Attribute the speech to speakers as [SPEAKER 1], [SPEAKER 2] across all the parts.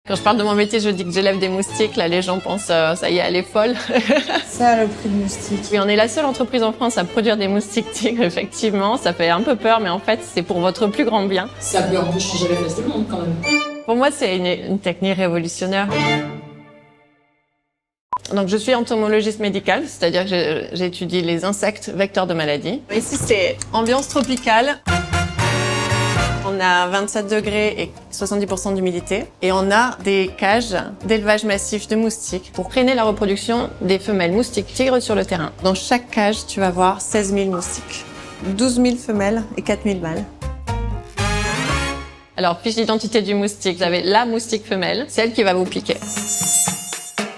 [SPEAKER 1] Quand je parle de mon métier, je dis que j'élève des moustiques. Là, les gens pensent, ça y est, elle est folle.
[SPEAKER 2] Ça, le prix de moustique.
[SPEAKER 1] Oui, on est la seule entreprise en France à produire des moustiques tigres, effectivement. Ça fait un peu peur, mais en fait, c'est pour votre plus grand bien.
[SPEAKER 3] Ça peut un peu changer la face du monde, quand même.
[SPEAKER 1] Pour moi, c'est une technique révolutionnaire. Donc, je suis entomologiste médicale, c'est-à-dire que j'étudie les insectes vecteurs de maladies. Ici, c'est ambiance tropicale. On a 27 degrés et 70% d'humidité. Et on a des cages d'élevage massif de moustiques pour freiner la reproduction des femelles moustiques tigres sur le terrain. Dans chaque cage, tu vas voir 16 000 moustiques. 12 000 femelles et 4 000 mâles. Alors, fiche d'identité du moustique. Vous avez la moustique femelle, celle qui va vous piquer.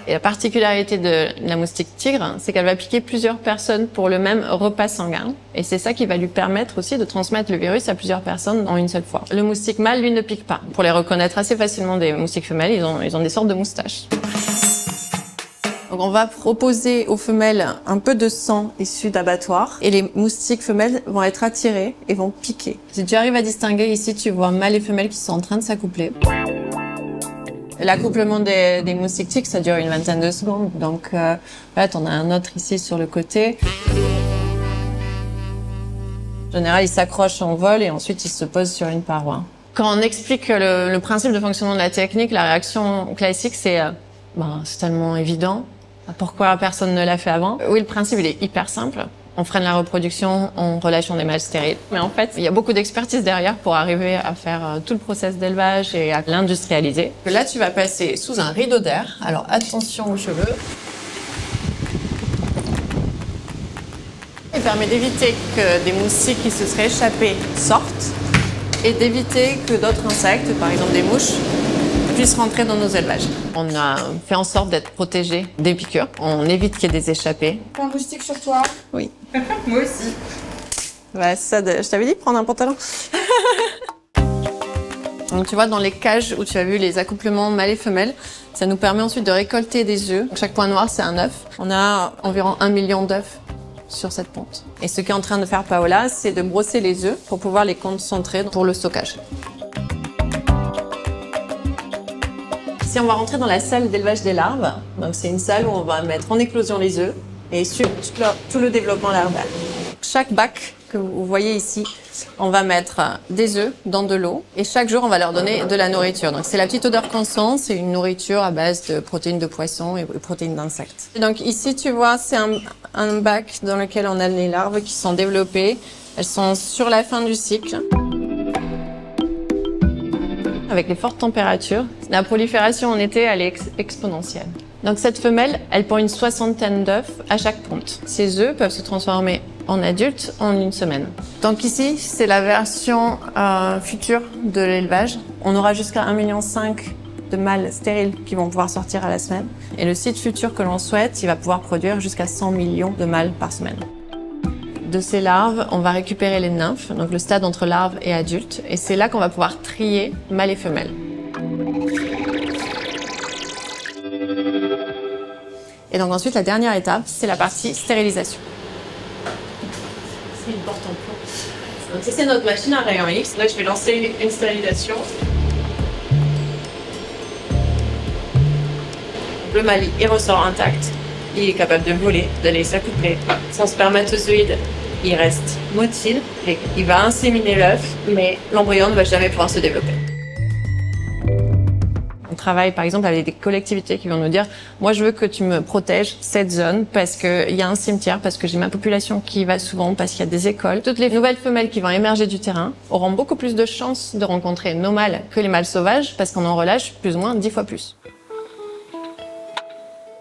[SPEAKER 1] Et la particularité de la moustique tigre, c'est qu'elle va piquer plusieurs personnes pour le même repas sanguin. Et c'est ça qui va lui permettre aussi de transmettre le virus à plusieurs personnes en une seule fois. Le moustique mâle, lui, ne pique pas. Pour les reconnaître assez facilement des moustiques femelles, ils ont des sortes de moustaches. Donc on va proposer aux femelles un peu de sang issu d'abattoirs et les moustiques femelles vont être attirées et vont piquer. Si tu arrives à distinguer, ici tu vois mâles et femelles qui sont en train de s'accoupler. L'accouplement des moustiques tigres, ça dure une vingtaine de secondes. Donc là, t'en as un autre ici sur le côté. En général, il s'accroche en vol et ensuite il se pose sur une paroi. Quand on explique le principe de fonctionnement de la technique, la réaction classique, c'est tellement évident. Pourquoi personne ne l'a fait avant? Oui, le principe, il est hyper simple. On freine la reproduction en relâchant des mâles stériles. Mais en fait, il y a beaucoup d'expertise derrière pour arriver à faire tout le process d'élevage et à l'industrialiser. Là, tu vas passer sous un rideau d'air. Alors, attention aux cheveux. Il permet d'éviter que des moustiques qui se seraient échappés sortent et d'éviter que d'autres insectes, par exemple des mouches, puissent rentrer dans nos élevages. On a fait en sorte d'être protégés des piqûres. On évite qu'il y ait des échappées.
[SPEAKER 2] T'as un moustique sur toi?
[SPEAKER 1] Oui.
[SPEAKER 2] Moi aussi.
[SPEAKER 1] Ouais, je t'avais dit de prendre un pantalon. Donc tu vois, dans les cages où tu as vu les accouplements mâles et femelles, ça nous permet ensuite de récolter des œufs. Chaque point noir, c'est un œuf. On a environ 1 million d'œufs sur cette ponte. Et ce qu'est en train de faire Paola, c'est de brosser les œufs pour pouvoir les concentrer pour le stockage. Ici, on va rentrer dans la salle d'élevage des larves. Donc, c'est une salle où on va mettre en éclosion les œufs et suivre tout le développement larval. Chaque bac que vous voyez ici, on va mettre des œufs dans de l'eau et chaque jour, on va leur donner de la nourriture. Donc, c'est la petite odeur qu'on sent, c'est une nourriture à base de protéines de poisson et protéines d'insectes. Donc, ici, tu vois, c'est un bac dans lequel on a les larves qui sont développées. Elles sont sur la fin du cycle. Avec les fortes températures, la prolifération en été, elle est exponentielle. Donc cette femelle, elle pond une 60aine d'œufs à chaque ponte. Ces œufs peuvent se transformer en adultes en une semaine. Donc ici, c'est la version future de l'élevage. On aura jusqu'à 1,5 million de mâles stériles qui vont pouvoir sortir à la semaine. Et le site futur que l'on souhaite, il va pouvoir produire jusqu'à 100 millions de mâles par semaine. De ces larves, on va récupérer les nymphes, donc le stade entre larves et adultes, et c'est là qu'on va pouvoir trier mâles et femelles. Et donc ensuite, la dernière étape, c'est la partie stérilisation. C'est une porte en plomb. Donc c'est notre machine à rayon X. Là, je vais lancer une stérilisation. Le mâle, il ressort intact. Il est capable de voler, d'aller s'accoupler. Son spermatozoïde, il reste motile et il va inséminer l'œuf, mais l'embryon ne va jamais pouvoir se développer. On travaille par exemple avec des collectivités qui vont nous dire « Moi, je veux que tu me protèges cette zone parce qu'il y a un cimetière, parce que j'ai ma population qui y va souvent, parce qu'il y a des écoles. » Toutes les nouvelles femelles qui vont émerger du terrain auront beaucoup plus de chances de rencontrer nos mâles que les mâles sauvages parce qu'on en relâche plus ou moins 10 fois plus.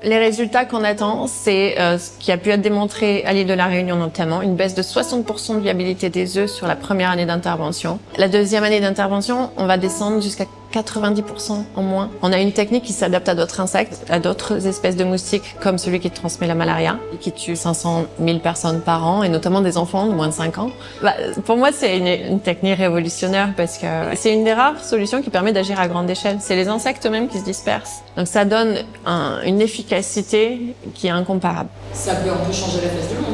[SPEAKER 1] Les résultats qu'on attend, c'est ce qui a pu être démontré à l'île de la Réunion notamment, une baisse de 60% de viabilité des œufs sur la première année d'intervention. La deuxième année d'intervention, on va descendre jusqu'à 90% en moins. On a une technique qui s'adapte à d'autres insectes, à d'autres espèces de moustiques, comme celui qui transmet la malaria, et qui tue 500 000 personnes par an, et notamment des enfants de moins de 5 ans. Pour moi, c'est une technique révolutionnaire parce que c'est une des rares solutions qui permet d'agir à grande échelle. C'est les insectes eux-mêmes qui se dispersent. Donc ça donne une efficacité qui est incomparable.
[SPEAKER 3] Ça peut un peu changer la face du monde.